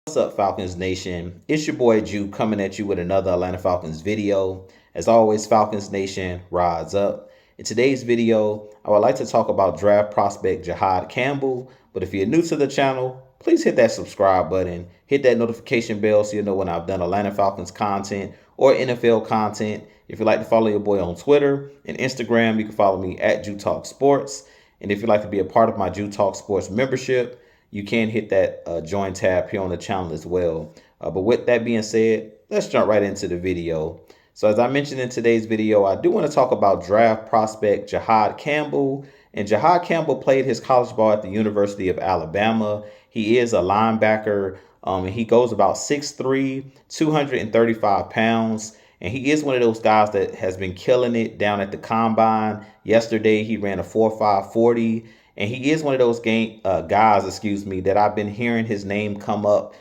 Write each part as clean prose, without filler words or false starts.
What's up, Falcons Nation? It's your boy Jew coming at you with another Atlanta Falcons video. As always, Falcons Nation, rise up. In today's video, I would like to talk about draft prospect Jihaad Campbell. But if you're new to the channel, please hit that subscribe button, hit that notification bell so you know when I've done Atlanta Falcons content or NFL content. If you'd like to follow your boy on Twitter and Instagram, you can follow me at Jew Talk Sports. And if you'd like to be a part of my Jew Talk Sports membership, you can hit that join tab here on the channel as well. But with that being said, let's jump right into the video. So as I mentioned in today's video, I do want to talk about draft prospect Jihaad Campbell. And Jihaad Campbell played his college ball at the University of Alabama. He is a linebacker, and he goes about 6'3", 235 pounds. And he is one of those guys that has been killing it down at the combine. Yesterday, he ran a 4.5 40. And he is one of those guys, that I've been hearing his name come up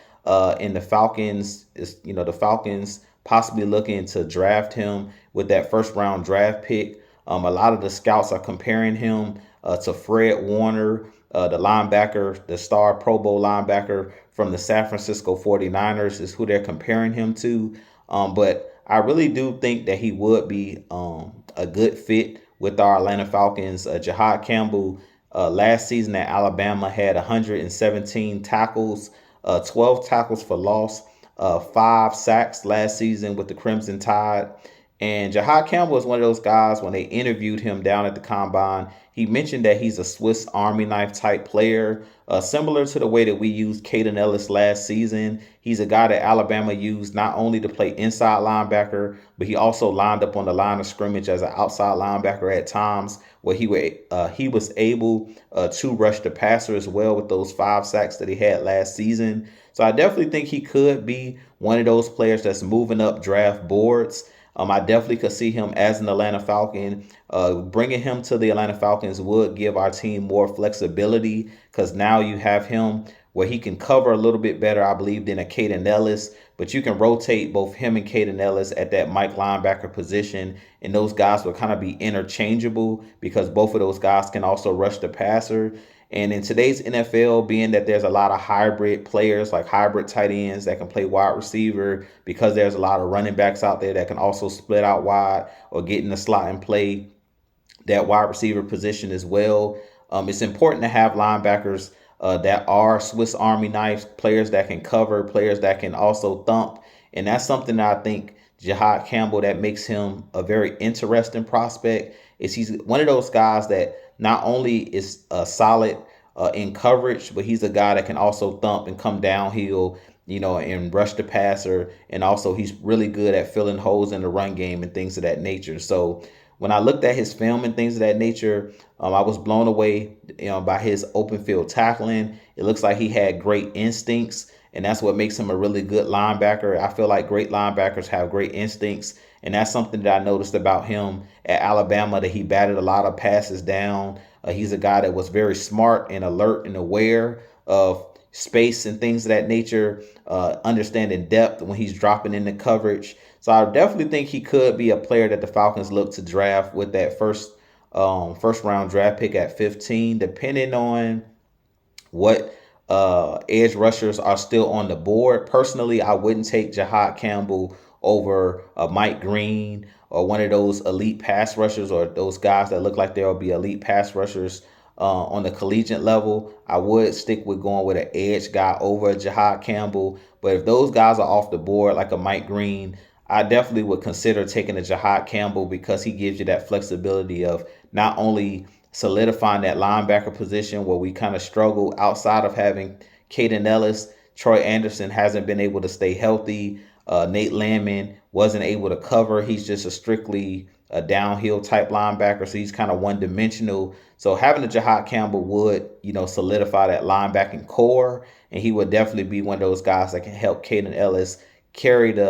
in the Falcons. The Falcons possibly looking to draft him with that first round draft pick. A lot of the scouts are comparing him to Fred Warner, the linebacker, the star Pro Bowl linebacker from the San Francisco 49ers is who they're comparing him to. But I really do think that he would be a good fit with our Atlanta Falcons. Jihaad Campbell last season at Alabama had 117 tackles, 12 tackles for loss, 5 sacks last season with the Crimson Tide. And Jihaad Campbell is one of those guys, when they interviewed him down at the combine, he mentioned that he's a Swiss Army knife type player, similar to the way that we used Caden Ellis last season. He's a guy that Alabama used not only to play inside linebacker, but he also lined up on the line of scrimmage as an outside linebacker at times, where he was able to rush the passer as well with those 5 sacks that he had last season. So I definitely think he could be one of those players that's moving up draft boards. I definitely could see him as an Atlanta Falcon. Bringing him to the Atlanta Falcons would give our team more flexibility, because now you have him where he can cover a little bit better, I believe, than a Caden Ellis. But you can rotate both him and Caden Ellis at that Mike linebacker position, and those guys will kind of be interchangeable because both of those guys can also rush the passer. And in today's NFL, being that there's a lot of hybrid players, like hybrid tight ends that can play wide receiver, because there's a lot of running backs out there that can also split out wide or get in the slot and play that wide receiver position as well. It's important to have linebackers that are Swiss Army knives, players that can cover, players that can also thump. And that's something that I think Jihaad Campbell, that makes him a very interesting prospect, is he's one of those guys that not only is solid in coverage, but he's a guy that can also thump and come downhill, and rush the passer. And also he's really good at filling holes in the run game and things of that nature. So when I looked at his film and things of that nature, I was blown away, by his open field tackling. It looks like he had great instincts, and that's what makes him a really good linebacker. I feel like great linebackers have great instincts, and that's something that I noticed about him at Alabama, that he batted a lot of passes down. He's a guy that was very smart and alert and aware of space and things of that nature, understanding depth when he's dropping into coverage. So I definitely think he could be a player that the Falcons look to draft with that first round draft pick at 15, depending on what edge rushers are still on the board. Personally, I wouldn't take Jihaad Campbell over Mike Green or one of those elite pass rushers, or those guys that look like they'll be elite pass rushers on the collegiate level. I would stick with going with an edge guy over Jihaad Campbell. But if those guys are off the board, like a Mike Green, I definitely would consider taking a Jihaad Campbell, because he gives you that flexibility of not only solidifying that linebacker position where we kind of struggle outside of having Caden Ellis. Troy Anderson hasn't been able to stay healthy. Nate Landman wasn't able to cover. He's just a strictly a downhill type linebacker, so he's kind of one-dimensional. So having a Jihaad Campbell would, solidify that linebacking core, and he would definitely be one of those guys that can help Caden Ellis carry do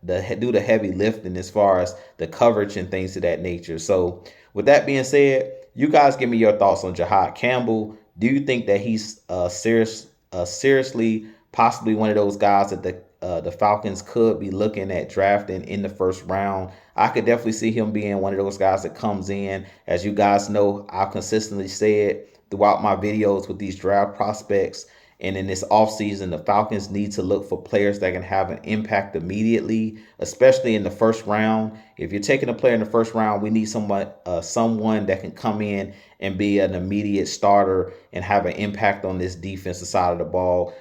the heavy lifting as far as the coverage and things of that nature. So with that being said, you guys give me your thoughts on Jihaad Campbell. Do you think that he's seriously possibly one of those guys that the Falcons could be looking at drafting in the first round? I could definitely see him being one of those guys that comes in. As you guys know, I've consistently said throughout my videos with these draft prospects And in this offseason, the Falcons need to look for players that can have an impact immediately, especially in the first round. If you're taking a player in the first round, we need someone that can come in and be an immediate starter and have an impact on this defensive side of the ball,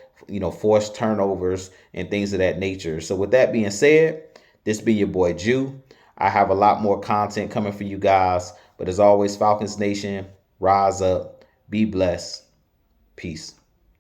force turnovers and things of that nature. So with that being said, this be your boy Jew. I have a lot more content coming for you guys. But as always, Falcons Nation, rise up, be blessed. Peace.